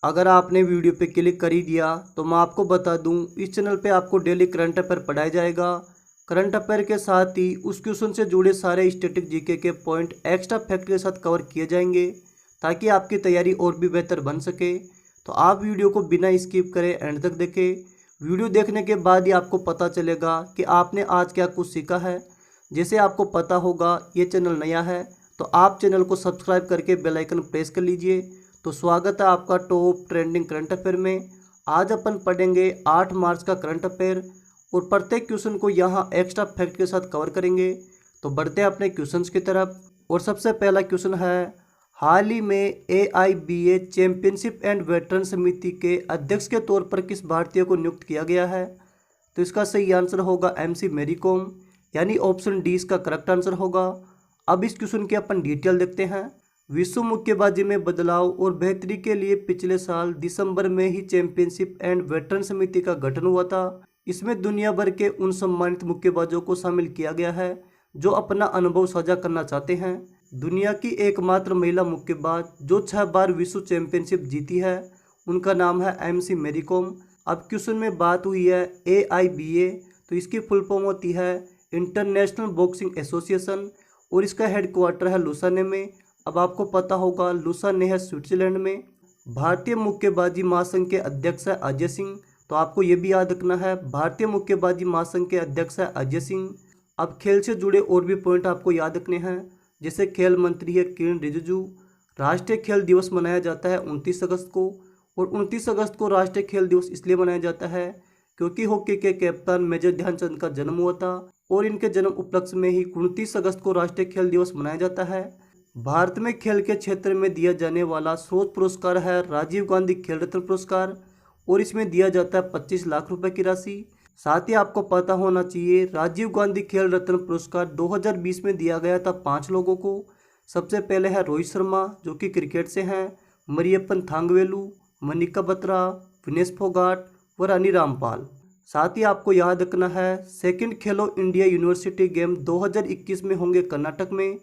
अगर आपने वीडियो पे क्लिक कर ही दिया तो मैं आपको बता दूं, इस चैनल पे आपको डेली करंट अफेयर पढ़ाया जाएगा। करंट अफेयर के साथ ही उस क्वेश्चन से जुड़े सारे स्टैटिक जीके के पॉइंट एक्स्ट्रा फैक्ट के साथ कवर किए जाएंगे, ताकि आपकी तैयारी और भी बेहतर बन सके। तो आप वीडियो को बिना स्किप करे एंड तक देखें। वीडियो देखने के बाद ही आपको पता चलेगा कि आपने आज क्या कुछ सीखा है। जैसे आपको पता होगा ये चैनल नया है, तो आप चैनल को सब्सक्राइब करके बेल आइकन प्रेस कर लीजिए। तो स्वागत है आपका टॉप ट्रेंडिंग करंट अफेयर में। आज अपन पढ़ेंगे 8 मार्च का करंट अफेयर और प्रत्येक क्वेश्चन को यहाँ एक्स्ट्रा फैक्ट के साथ कवर करेंगे। तो बढ़ते हैं अपने क्वेश्चंस की तरफ। और सबसे पहला क्वेश्चन है, हाल ही में AIBA चैंपियनशिप एंड वेटरन समिति के अध्यक्ष के तौर पर किस भारतीय को नियुक्त किया गया है? तो इसका सही आंसर होगा MC मैरी कॉम, यानी ऑप्शन डी इसका करेक्ट आंसर होगा। अब इस क्वेश्चन की अपन डिटेल देखते हैं। विश्व मुक्केबाजी में बदलाव और बेहतरी के लिए पिछले साल दिसंबर में ही चैंपियनशिप एंड वेटरन समिति का गठन हुआ था। इसमें दुनिया भर के उन सम्मानित मुक्केबाजों को शामिल किया गया है जो अपना अनुभव साझा करना चाहते हैं। दुनिया की एकमात्र महिला मुक्केबाज जो 6 बार विश्व चैंपियनशिप जीती है, उनका नाम है MC मैरी कॉम। अब क्वेश्चन में बात हुई है AIBA, तो इसकी फुल फॉर्म होती है इंटरनेशनल बॉक्सिंग एसोसिएशन और इसका हेडक्वार्टर है लुसाने में। अब आपको पता होगा लुसाने है स्विट्जरलैंड में। भारतीय मुक्केबाजी महासंघ के अध्यक्ष है अजय सिंह, तो आपको ये भी याद रखना है भारतीय मुक्केबाजी महासंघ के अध्यक्ष है अजय सिंह। अब खेल से जुड़े और भी पॉइंट आपको याद रखने हैं, जैसे खेल मंत्री है किरण रिजिजू। राष्ट्रीय खेल दिवस मनाया जाता है 29 अगस्त को, और 29 अगस्त को राष्ट्रीय खेल दिवस इसलिए मनाया जाता है क्योंकि हॉकी के कप्तान मेजर ध्यानचंद का जन्म हुआ था, और इनके जन्म उपलक्ष्य में ही 29 अगस्त को राष्ट्रीय खेल दिवस मनाया जाता है। भारत में खेल के क्षेत्र में दिया जाने वाला सर्वोच्च पुरस्कार है राजीव गांधी खेल रत्न पुरस्कार, और इसमें दिया जाता है 25 लाख रुपए की राशि। साथ ही आपको पता होना चाहिए राजीव गांधी खेल रत्न पुरस्कार 2020 में दिया गया था 5 लोगों को। सबसे पहले है रोहित शर्मा जो कि क्रिकेट से हैं, मरियप्पन थांगवेलू, मनिका बत्रा, विनेश फोगाट व रानी रामपाल। साथ ही आपको याद रखना है सेकंड खेलो इंडिया यूनिवर्सिटी गेम 2021 में होंगे कर्नाटक में,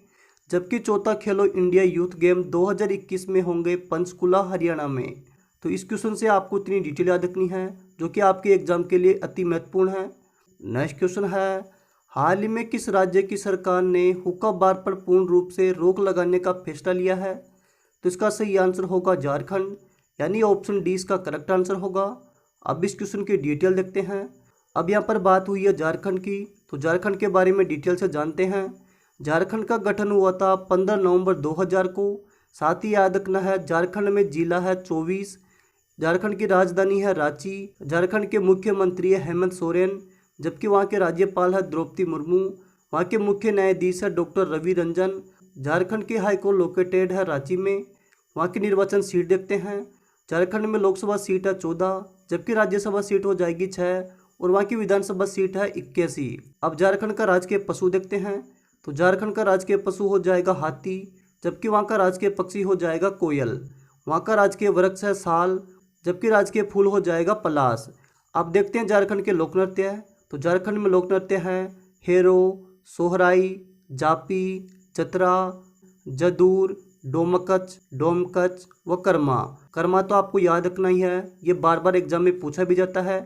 जबकि चौथा खेलो इंडिया यूथ गेम 2021 में होंगे पंचकुला हरियाणा में। तो इस क्वेश्चन से आपको इतनी डिटेल याद रखनी है जो कि आपके एग्जाम के लिए अति महत्वपूर्ण है। नेक्स्ट क्वेश्चन है, हाल ही में किस राज्य की सरकार ने हुक्का बार पर पूर्ण रूप से रोक लगाने का फैसला लिया है? तो इसका सही आंसर होगा झारखंड, यानी ऑप्शन डी इसका करेक्ट आंसर होगा। अब इस क्वेश्चन की डिटेल देखते हैं। अब यहाँ पर बात हुई है झारखंड की, तो झारखंड के बारे में डिटेल से जानते हैं। झारखंड का गठन हुआ था 15 नवंबर 2000 को। साथ ही याद रखना है झारखंड में जिला है 24। झारखंड की राजधानी है रांची। झारखंड के मुख्यमंत्री है हेमंत सोरेन, जबकि वहाँ के राज्यपाल है द्रौपदी मुर्मू। वहाँ के मुख्य न्यायाधीश है डॉक्टर रवि रंजन। झारखंड की हाईकोर्ट लोकेटेड है रांची में। वहाँ की निर्वाचन सीट देखते हैं। झारखंड में लोकसभा सीट है 14, जबकि राज्यसभा सीट हो जाएगी 6, और वहाँ की विधानसभा सीट है 81। अब झारखंड का राजकीय पशु देखते हैं, तो झारखंड का राजकीय पशु हो जाएगा हाथी, जबकि वहाँ का राजकीय पक्षी हो जाएगा कोयल। वहाँ का राजकीय वृक्ष है साल, जबकि राजकीय फूल हो जाएगा पलाश। अब देखते हैं झारखंड के लोक नृत्य। तो झारखंड में लोक नृत्य हैं हेरो, सोहराई, जापी, चतरा, जदूर, डोमकच, डोमकच व कर्मा। कर्मा तो आपको याद रखना ही है, ये बार बार एग्जाम में पूछा भी जाता है।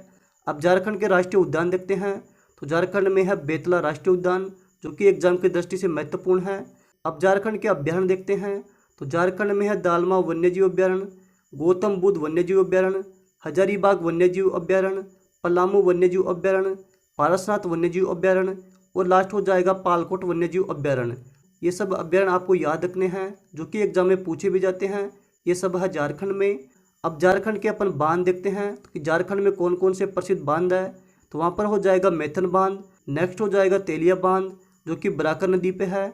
अब झारखंड के राष्ट्रीय उद्यान देखते हैं, तो झारखंड में है बेतला राष्ट्रीय उद्यान जो कि एग्जाम की दृष्टि से महत्वपूर्ण है। अब झारखंड के अभ्यारण्य देखते हैं, तो झारखंड में है दालमा वन्यजीव अभ्यारण्य, गौतम बुद्ध वन्यजीव अभ्यारण्य, हजारीबाग वन्यजीव अभ्यारण्य, पलामू वन्यजीव अभ्यारण्य, पारसनाथ वन्यजीव अभ्यारण्य, और लास्ट हो जाएगा पालकोट वन्यजीव अभ्यारण्य। ये सब अभ्यारण्य आपको याद रखने हैं जो कि एग्जाम में पूछे भी जाते हैं। ये सब है झारखंड में। अब झारखंड के अपन बांध देखते हैं कि झारखंड में कौन कौन से प्रसिद्ध बांध है। तो वहाँ पर हो जाएगा मैथन बांध, नेक्स्ट हो जाएगा तेलिया बांध जो कि बराकर नदी पे है,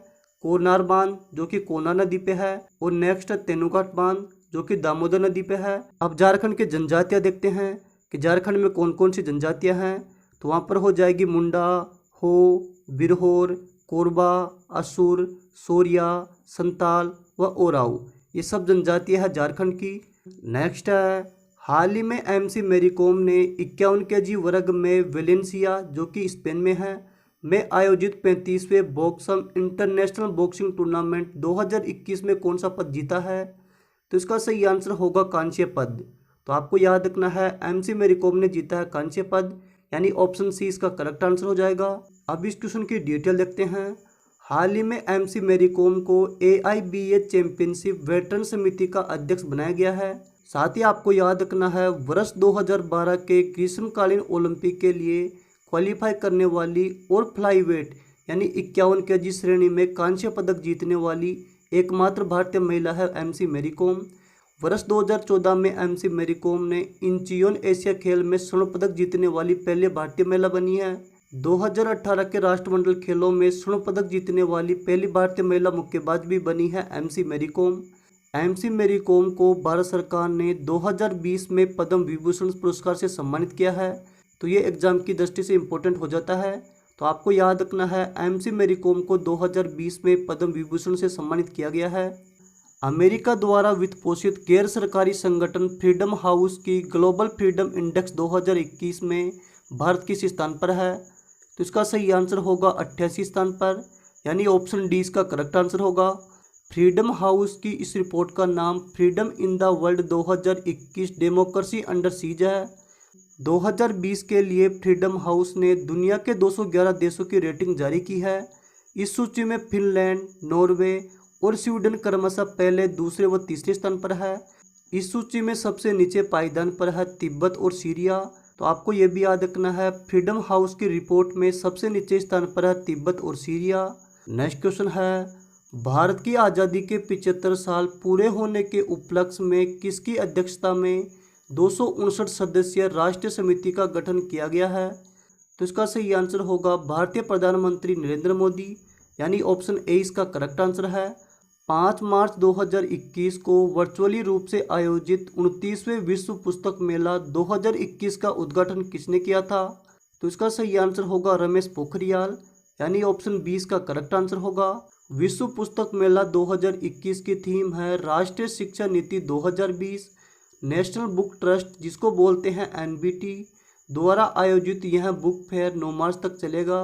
कोरनार बांध जो कि कोना नदी पे है, और नेक्स्ट है तेनुघाट बांध जो कि दामोदर नदी पे है। अब झारखंड के जनजातियाँ देखते हैं कि झारखंड में कौन कौन सी जनजातियाँ हैं। तो वहाँ पर हो जाएगी मुंडा, हो, बिरहोर, कोरबा, असुर, सोरिया, संताल व ओराऊ। ये सब जनजातियाँ हैं झारखंड की। नेक्स्ट है, हाल ही में MC मैरी कॉम ने 51 kg वर्ग में वेलेंसिया जो कि स्पेन में आयोजित 35वें बॉक्सम इंटरनेशनल बॉक्सिंग टूर्नामेंट 2021 में कौन सा पद जीता है? तो इसका सही आंसर होगा कांस्य पद। तो आपको याद रखना है एमसी मेरी कॉम ने जीता है कांस्य पद, यानी ऑप्शन सी इसका करेक्ट आंसर हो जाएगा। अब इस क्वेश्चन की डिटेल देखते हैं। हाल ही में एमसी मेरी कॉम को AIBA चैंपियनशिप वेटरन समिति का अध्यक्ष बनाया गया है। साथ ही आपको याद रखना है वर्ष 2012 के ग्रीष्मकालीन ओलंपिक के लिए क्वालिफाई करने वाली और फ्लाईवेट यानी 51 kg श्रेणी में कांस्य पदक जीतने वाली एकमात्र भारतीय महिला है एमसी मेरी कॉम। वर्ष 2014 में एमसी मेरी कॉम ने इंचियोन एशिया खेल में स्वर्ण पदक जीतने वाली पहले भारतीय महिला बनी है। 2018 के राष्ट्रमंडल खेलों में स्वर्ण पदक जीतने वाली पहली भारतीय महिला मुक्केबाज भी बनी है एमसी मेरी कॉम। एमसी मेरी कॉम को भारत सरकार ने 2020 में पद्म विभूषण पुरस्कार से सम्मानित किया है। तो ये एग्जाम की दृष्टि से इम्पोर्टेंट हो जाता है। तो आपको याद रखना है एमसी मेरी कॉम को 2020 में पद्म विभूषण से सम्मानित किया गया है। अमेरिका द्वारा वित्त पोषित गैर सरकारी संगठन फ्रीडम हाउस की ग्लोबल फ्रीडम इंडेक्स 2021 में भारत किस स्थान पर है? तो इसका सही आंसर होगा 88 स्थान पर, यानी ऑप्शन डी इसका करेक्ट आंसर होगा। फ्रीडम हाउस की इस रिपोर्ट का नाम freedom in the world 2021 democracy under seize है। 2020 के लिए फ्रीडम हाउस ने दुनिया के 211 देशों की रेटिंग जारी की है। इस सूची में फिनलैंड, नॉर्वे और स्वीडन क्रमशः पहले, दूसरे व तीसरे स्थान पर है। इस सूची में सबसे नीचे पायदान पर है तिब्बत और सीरिया। तो आपको ये भी याद रखना है फ्रीडम हाउस की रिपोर्ट में सबसे नीचे स्थान पर है तिब्बत और सीरिया। नेक्स्ट क्वेश्चन है, भारत की आज़ादी के 75 साल पूरे होने के उपलक्ष्य में किसकी अध्यक्षता में 259 सदस्यीय राष्ट्रीय समिति का गठन किया गया है? तो इसका सही आंसर होगा भारतीय प्रधानमंत्री नरेंद्र मोदी, यानी ऑप्शन ए इसका करेक्ट आंसर है। 5 मार्च 2021 को वर्चुअली रूप से आयोजित 29वें विश्व पुस्तक मेला 2021 का उद्घाटन किसने किया था? तो इसका सही आंसर होगा रमेश पोखरियाल, यानी ऑप्शन बी इसका करेक्ट आंसर होगा। विश्व पुस्तक मेला 2021 की थीम है राष्ट्रीय शिक्षा नीति 2020। नेशनल बुक ट्रस्ट, जिसको बोलते हैं NBT, द्वारा आयोजित यह बुक फेयर 9 मार्च तक चलेगा।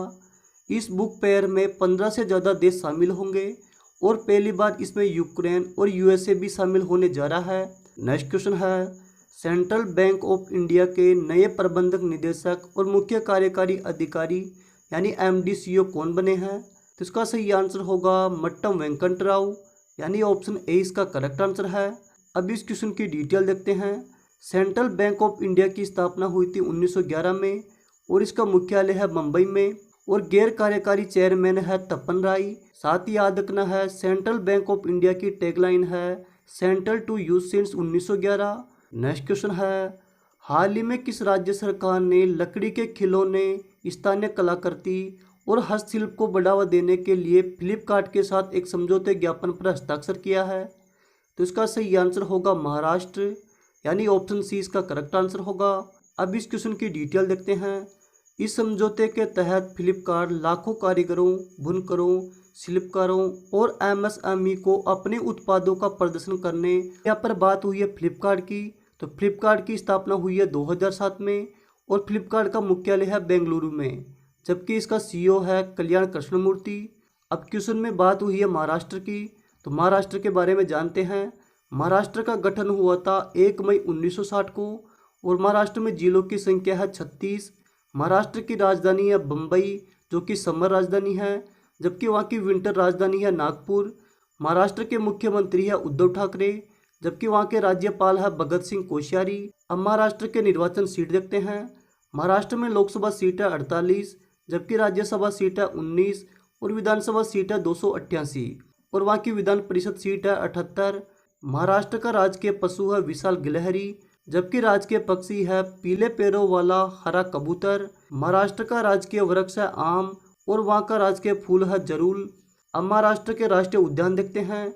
इस बुक फेयर में 15 से ज़्यादा देश शामिल होंगे और पहली बार इसमें यूक्रेन और USA भी शामिल होने जा रहा है। नेक्स्ट क्वेश्चन है, सेंट्रल बैंक ऑफ इंडिया के नए प्रबंधक निदेशक और मुख्य कार्यकारी अधिकारी यानी MD CEO कौन बने हैं? तो इसका सही आंसर होगा मट्टम वेंकट राव, यानी ऑप्शन ए इसका करेक्ट आंसर है। अब इस क्वेश्चन की डिटेल देखते हैं। सेंट्रल बैंक ऑफ इंडिया की स्थापना हुई थी 1911 में और इसका मुख्यालय है मुंबई में और गैर कार्यकारी चेयरमैन है तपन राय। साथ ही याद रखना है सेंट्रल बैंक ऑफ इंडिया की टैगलाइन है central to use since 1911। Next question है, हाल ही में किस राज्य सरकार ने लकड़ी के खिलौने, स्थानीय कलाकृति और हस्तशिल्प को बढ़ावा देने के लिए फ्लिपकार्ट के साथ एक समझौते ज्ञापन पर हस्ताक्षर किया है? तो इसका सही आंसर होगा महाराष्ट्र, यानी ऑप्शन सी इसका करेक्ट आंसर होगा। अब इस क्वेश्चन की डिटेल देखते हैं। इस समझौते के तहत फ्लिपकार्ट लाखों कारीगरों, बुनकरों, शिल्पकारों और MSME को अपने उत्पादों का प्रदर्शन करने। यहाँ पर बात हुई है फ्लिपकार्ट की, तो फ्लिपकार्ट की स्थापना हुई है 2007 में और फ्लिपकार्ट का मुख्यालय है बेंगलुरु में, जबकि इसका CEO है कल्याण कृष्णमूर्ति। अब क्वेश्चन में बात हुई है महाराष्ट्र की, तो महाराष्ट्र के बारे में जानते हैं। महाराष्ट्र का गठन हुआ था 1 मई 1960 को और महाराष्ट्र में जिलों की संख्या है 36। महाराष्ट्र की राजधानी है बम्बई, जो कि समर राजधानी है, जबकि वहाँ की विंटर राजधानी है नागपुर। महाराष्ट्र के मुख्यमंत्री है उद्धव ठाकरे, जबकि वहाँ के राज्यपाल है भगत सिंह कोश्यारी। अब महाराष्ट्र के निर्वाचन सीट देखते हैं। महाराष्ट्र में लोकसभा सीट है 48, जबकि राज्यसभा सीट है 19 और विधानसभा सीट है 288 और वहाँ की विधान परिषद सीट है 78। महाराष्ट्र का राजकीय पशु है विशाल गिलहरी, जबकि राजकीय पक्षी है पीले पैरों वाला हरा कबूतर। महाराष्ट्र का राजकीय वृक्ष है आम और वहाँ का राजकीय फूल है जरूल। अब महाराष्ट्र के राष्ट्रीय उद्यान देखते हैं।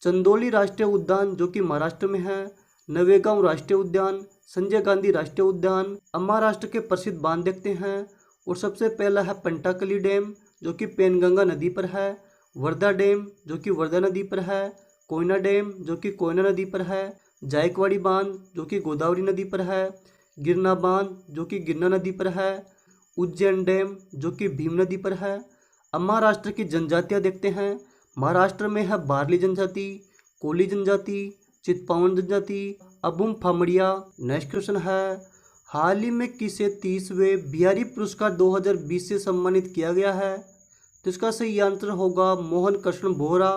चंदोली राष्ट्रीय उद्यान, जो कि महाराष्ट्र में है, नवेगांव राष्ट्रीय उद्यान, संजय गांधी राष्ट्रीय उद्यान। अब महाराष्ट्र के प्रसिद्ध बांध देखते हैं और सबसे पहला है पंटाकली डैम, जो कि पेनगंगा नदी पर है, वर्धा डैम, जो कि वर्धा नदी पर है, कोयना डैम, जो कि कोयना नदी पर है, जायकवाड़ी बांध, जो कि गोदावरी नदी पर है, गिरना बांध, जो कि गिरना नदी पर है, उज्जैन डैम, जो कि भीम नदी पर है। अब महाराष्ट्र की जनजातियाँ देखते हैं। महाराष्ट्र में है बारली जनजाति, कोली जनजाति, चितपावन जनजाति, अबुम फामड़िया। नेक्स्ट क्वेश्चन है, हाल ही में किसे 30वें बिहारी पुरस्कार 2020 से सम्मानित किया गया है? तो इसका सही आंसर होगा मोहन कृष्ण बोहरा,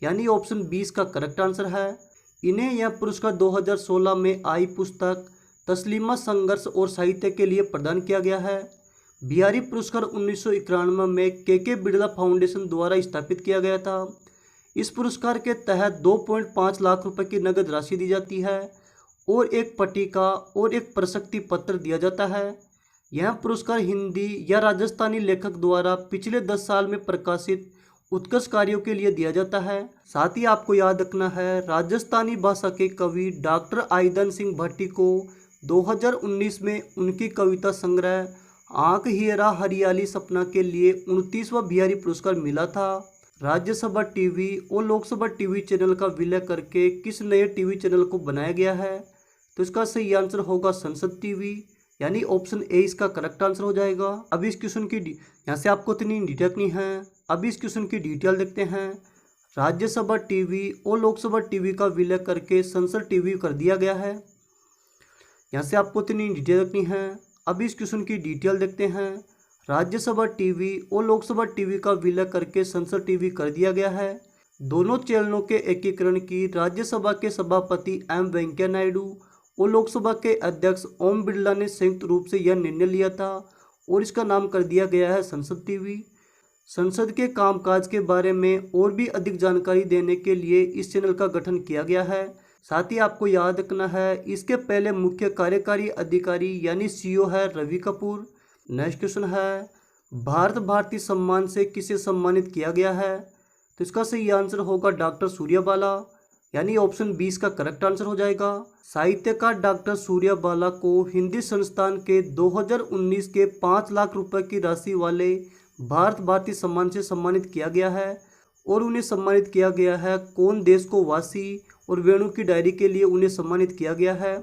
यानी ऑप्शन 20 का करेक्ट आंसर है। इन्हें यह पुरस्कार 2016 में आई पुस्तक तस्लीमा संघर्ष और साहित्य के लिए प्रदान किया गया है। बिहारी पुरस्कार 1991 में के बिड़ला फाउंडेशन द्वारा स्थापित किया गया था। इस पुरस्कार के तहत 2.5 लाख रुपए की नगद राशि दी जाती है और एक पट्टिका और एक प्रशस्ति पत्र दिया जाता है। यह पुरस्कार हिंदी या राजस्थानी लेखक द्वारा पिछले 10 साल में प्रकाशित उत्कृष्ट कार्यों के लिए दिया जाता है। साथ ही आपको याद रखना है, राजस्थानी भाषा के कवि डॉक्टर आइदन सिंह भाटी को 2019 में उनकी कविता संग्रह आंख हियरा हरियाली सपना के लिए 29वां बिहारी पुरस्कार मिला था। राज्यसभा टीवी और लोकसभा टीवी चैनल का विलय करके किस नए टीवी चैनल को बनाया गया है? तो इसका सही आंसर होगा संसद टीवी, यानी ऑप्शन ए इसका करेक्ट आंसर हो जाएगा। अभी इस क्वेश्चन की यहाँ से आपको इतनी डिटेल नहीं है। अभी इस क्वेश्चन की डिटेल देखते हैं। राज्यसभा टीवी और लोकसभा टीवी का विलय करके संसद टीवी कर दिया गया है। यहाँ से आपको इतनी डिटेल देखनी है। अभी इस क्वेश्चन की डिटेल देखते हैं। राज्यसभा टीवी और लोकसभा टीवी का विलय करके संसद टीवी कर दिया गया है। दोनों चैनलों के एकीकरण की राज्यसभा के सभापति एम वेंकैया नायडू और लोकसभा के अध्यक्ष ओम बिरला ने संयुक्त रूप से यह निर्णय लिया था और इसका नाम कर दिया गया है संसद टीवी। संसद के कामकाज के बारे में और भी अधिक जानकारी देने के लिए इस चैनल का गठन किया गया है। साथ ही आपको याद रखना है, इसके पहले मुख्य कार्यकारी अधिकारी यानी सीईओ है रवि कपूर। नेक्स्ट क्वेश्चन है, भारत भारती सम्मान से किसे सम्मानित किया गया है? तो इसका सही आंसर होगा डॉक्टर सूर्यबाला, यानी ऑप्शन 20 का करेक्ट आंसर हो जाएगा। साहित्यकार डॉक्टर सूर्यबाला को हिंदी संस्थान के 2019 के 5 लाख रुपए की राशि वाले भारत भारती सम्मान से सम्मानित किया गया है और उन्हें सम्मानित किया गया है कौन देश को वासी और वेणु की डायरी के लिए उन्हें सम्मानित किया गया है।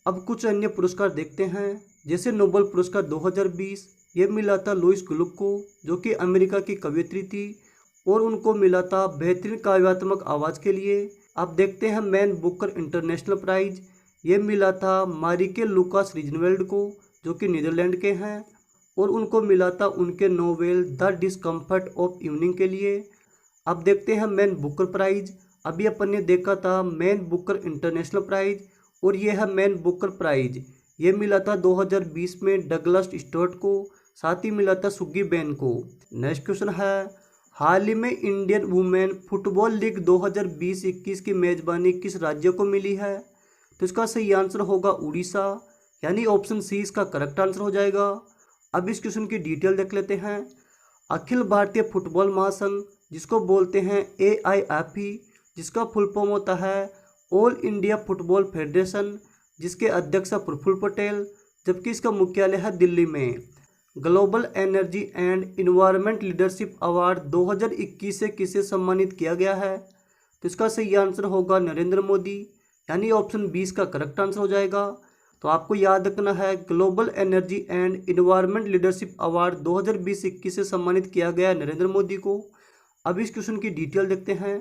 अब कुछ अन्य पुरस्कार देखते हैं, जैसे नोबेल पुरस्कार 2020 ये मिला था लुइस ग्लुक को, जो कि अमेरिका की कवयित्री थी और उनको मिला था बेहतरीन काव्यात्मक आवाज़ के लिए। अब देखते हैं मैन बुकर इंटरनेशनल प्राइज, ये मिला था मारिके लुकास रिजनवेल्ड को, जो कि नीदरलैंड के हैं और उनको मिला था उनके novel the discomfort of evening के लिए। अब देखते हैं मैन बुकर प्राइज, अभी अपन ने देखा था मैन बुकर इंटरनेशनल प्राइज और ये है मैन बुकर प्राइज, ये मिला था 2020 में डगलस स्टुअर्ट को, साथ ही मिला था सुग्गी बेन को। नेक्स्ट क्वेश्चन है, हाल ही में इंडियन वुमेन फुटबॉल लीग 2020-21 की मेजबानी किस राज्य को मिली है? तो इसका सही आंसर होगा उड़ीसा, यानी ऑप्शन सी इसका करेक्ट आंसर हो जाएगा। अब इस क्वेश्चन की डिटेल देख लेते हैं। अखिल भारतीय फुटबॉल महासंघ, जिसको बोलते हैं AIFE, जिसका फुल फॉर्म होता है ऑल इंडिया फुटबॉल फेडरेशन, जिसके अध्यक्ष है प्रफुल्ल पटेल, जबकि इसका मुख्यालय है दिल्ली में। Global energy and environment leadership award 2021 से किसे सम्मानित किया गया है? तो इसका सही आंसर होगा नरेंद्र मोदी, यानी ऑप्शन 20 का करेक्ट आंसर हो जाएगा। तो आपको याद रखना है, global energy and environment leadership award 2020-21 से सम्मानित किया गया है नरेंद्र मोदी को। अब इस क्वेश्चन की डिटेल देखते हैं।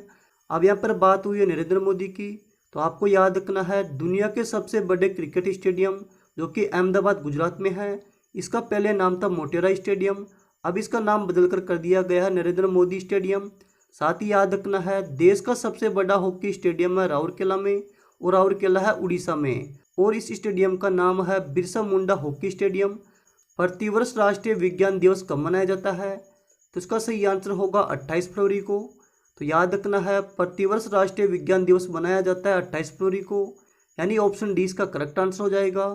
अब यहाँ पर बात हुई है नरेंद्र मोदी की, तो आपको याद रखना है दुनिया के सबसे बड़े क्रिकेट स्टेडियम जो कि अहमदाबाद गुजरात में है, इसका पहले नाम था मोटेरा स्टेडियम, अब इसका नाम बदलकर कर दिया गया है नरेंद्र मोदी स्टेडियम। साथ ही याद रखना है देश का सबसे बड़ा हॉकी स्टेडियम है राउरकेला में और राउरकेला है उड़ीसा में, और इस स्टेडियम का नाम है बिरसा मुंडा हॉकी स्टेडियम। प्रतिवर्ष राष्ट्रीय विज्ञान दिवस कब मनाया जाता है? तो इसका सही आंसर होगा 28 फरवरी को। तो याद रखना है प्रतिवर्ष राष्ट्रीय विज्ञान दिवस मनाया जाता है 28 फरवरी को, यानी ऑप्शन डी इसका करेक्ट आंसर हो जाएगा।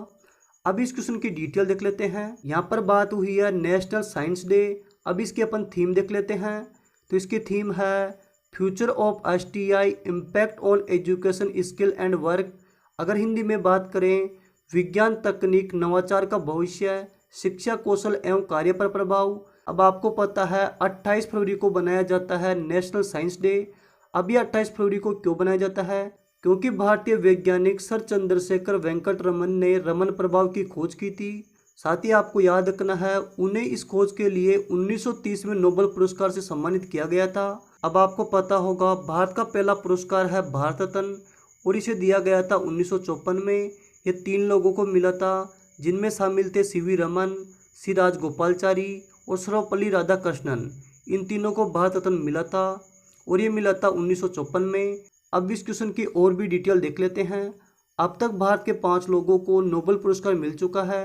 अब इस क्वेश्चन की डिटेल देख लेते हैं। यहाँ पर बात हुई है नेशनल साइंस डे, अब इसकी अपन थीम देख लेते हैं। तो इसकी थीम है future of STI impact on education skill and work. अगर हिंदी में बात करें, विज्ञान तकनीक नवाचार का भविष्य, शिक्षा कौशल एवं कार्य पर प्रभाव। अब आपको पता है 28 फरवरी को बनाया जाता है नेशनल साइंस डे। अब ये 28 फरवरी को क्यों बनाया जाता है? क्योंकि भारतीय वैज्ञानिक सर चंद्रशेखर वेंकट रमन ने रमन प्रभाव की खोज की थी। साथ ही आपको याद रखना है उन्हें इस खोज के लिए 1930 में नोबेल पुरस्कार से सम्मानित किया गया था। अब आपको पता होगा भारत का पहला पुरस्कार है भारत रत्न और इसे दिया गया था 1954 में। ये 3 लोगों को मिला था, जिनमें शामिल थे सीवी रमन, सी राजगोपालचारी और सर्वपल्ली राधाकृष्णन। इन तीनों को भारत रत्न मिला था और ये मिला था 1954 में। अब इस क्वेश्चन की और भी डिटेल देख लेते हैं। अब तक भारत के 5 लोगों को नोबेल पुरस्कार मिल चुका है।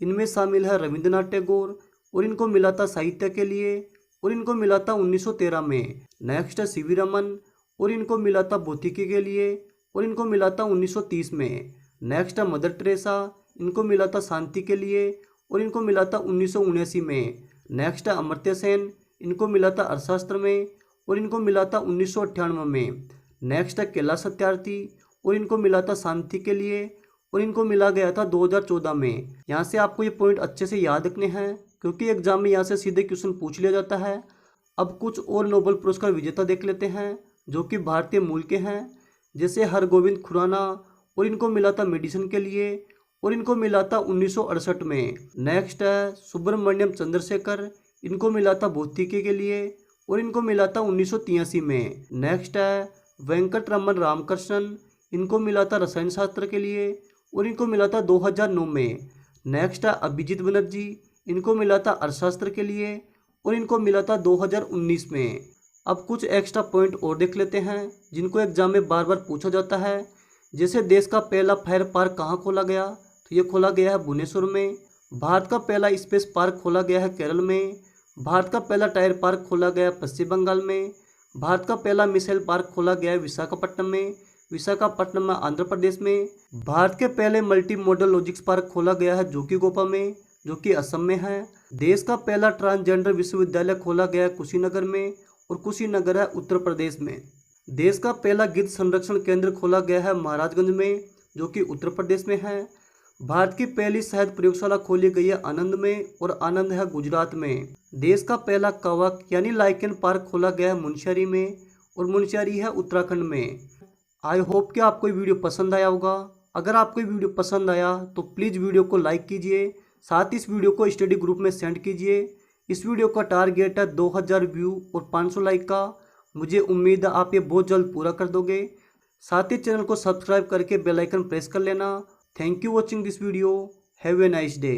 इनमें शामिल है रविंद्रनाथ टैगोर और इनको मिला था साहित्य के लिए और इनको मिला था 1913 में। नेक्स्ट है सीवी रमन और इनको मिला था भौतिकी के लिए और इनको मिला था 1930 में। नेक्स्ट है मदर टेरेसा, इनको मिला था शांति के लिए और इनको मिला था 1979 में। नेक्स्ट है अमर्त्य सेन, इनको मिला था अर्थशास्त्र में और इनको मिला था 1998 में। नेक्स्ट है कैलाश सत्यार्थी और इनको मिला था शांति के लिए और इनको मिला गया था 2014 में। यहाँ से आपको ये पॉइंट अच्छे से याद रखने हैं क्योंकि एग्जाम में यहाँ से सीधे क्वेश्चन पूछ लिया जाता है। अब कुछ और नोबेल पुरस्कार विजेता देख लेते हैं जो कि भारतीय मूल के हैं, जैसे हरगोविंद खुराना और इनको मिला था मेडिसिन के लिए और इनको मिला था 1968 में। नेक्स्ट है सुब्रमण्यम चंद्रशेखर, इनको मिला था भौतिकी के लिए और इनको मिला था 1983 में। नेक्स्ट है वेंकट रमन रामकृष्णन, इनको मिला था रसायन शास्त्र के लिए और इनको मिला था 2009 में। नेक्स्ट है अभिजीत बनर्जी, इनको मिला था अर्थशास्त्र के लिए और इनको मिला था 2019 में। अब कुछ एक्स्ट्रा पॉइंट और देख लेते हैं जिनको एग्जाम में बार बार पूछा जाता है, जैसे देश का पहला फायर पार्क कहाँ खोला गया, तो ये खोला गया है भुवनेश्वर में। भारत का पहला स्पेस पार्क खोला गया है केरल में। भारत का पहला टायर पार्क खोला गया है पश्चिम बंगाल में। भारत का पहला मिसाइल पार्क खोला गया है विशाखापट्टनम में, विशाखापट्टनम में आंध्र प्रदेश में। भारत के पहले मल्टी मॉडल लॉजिस्टिक्स पार्क खोला गया है जोगीघोपा में, जो कि असम में है। देश का पहला ट्रांसजेंडर विश्वविद्यालय खोला गया है कुशीनगर में और कुशीनगर है उत्तर प्रदेश में। देश का पहला गिद्ध संरक्षण केंद्र खोला गया है महाराजगंज में, जो कि उत्तर प्रदेश में है। भारत की पहली शहद प्रयोगशाला खोली गई है आनंद में और आनंद है गुजरात में। देश का पहला कवक यानी लाइकेन पार्क खोला गया है मुनस्यारी में और मुनस्यारी है उत्तराखंड में। आई होप कि आपको ये वीडियो पसंद आया होगा। अगर आपको ये वीडियो पसंद आया तो प्लीज़ वीडियो को लाइक कीजिए, साथ ही इस वीडियो को स्टडी ग्रुप में सेंड कीजिए। इस वीडियो का टारगेट है 2000 व्यू और 500 लाइक का। मुझे उम्मीद है आप ये बहुत जल्द पूरा कर दोगे। साथ ही चैनल को सब्सक्राइब करके बेल आइकन प्रेस कर लेना। Thank you watching this video. Have a nice day.